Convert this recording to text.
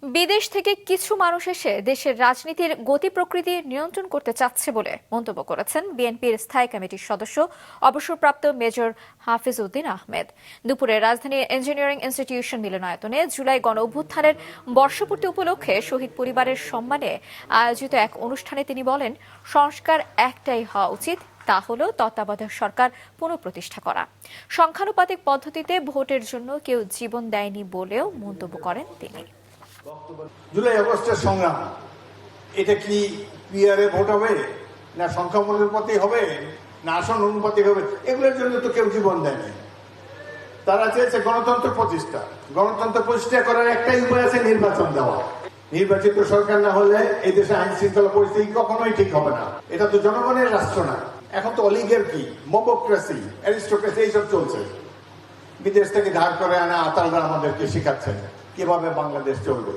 বিদেশ থেকে কিছু মানুষ এসে দেশের রাজনীতির গতি প্রকৃতি নিয়ন্ত্রণ করতে চাচ্ছে বলে মন্তব্য করেছেন বিএনপির স্থায়ী কমিটির সদস্য অবসরপ্রাপ্ত মেজর হাফিজ উদ্দিন আহমেদ। দুপুরে রাজধানীর ইঞ্জিনিয়ারিং ইনস্টিটিউশন মিলনায়তনে জুলাই গণ অভ্যুত্থানের বর্ষপূর্তি উপলক্ষে শহীদ পরিবারের সম্মানে আয়োজিত এক অনুষ্ঠানে তিনি বলেন, সংস্কার একটাই হওয়া উচিত, তা হলো তত্ত্বাবধায়ক সরকার পুনঃপ্রতিষ্ঠা করা। সংখ্যানুপাতিক পদ্ধতিতে ভোটের জন্য কেউ জীবন দেয়নি বলেও মন্তব্য করেন তিনি। জুলাই আগস্টের সংগ্রাম, এটা কি পিআরে ভোট হবে, না সংখ্যানুপাতিক হবে, না আসন অনুপাতিক হবে? এগুলোর জন্য তো কেউ জীবন দেয়নি। তারা চেয়েছে গণতন্ত্র প্রতিষ্ঠা। গণতন্ত্র প্রতিষ্ঠা করার একটাই উপায় আছে, নির্বাচন দেওয়া। নির্বাচিত সরকার না হলে এই দেশে আইন শৃঙ্খলা পরিস্থিতি কখনোই ঠিক হবে না। এটা তো জনগণের রাষ্ট্র না, এখন তো অলিগার্কি, মবক্রেসি, অ্যারিস্টোক্রেসি এইসব চলছে। বিদেশ থেকে ধার করে আনা আতালরা আমাদেরকে শেখাচ্ছেন কিভাবে বাংলাদেশ চলবে।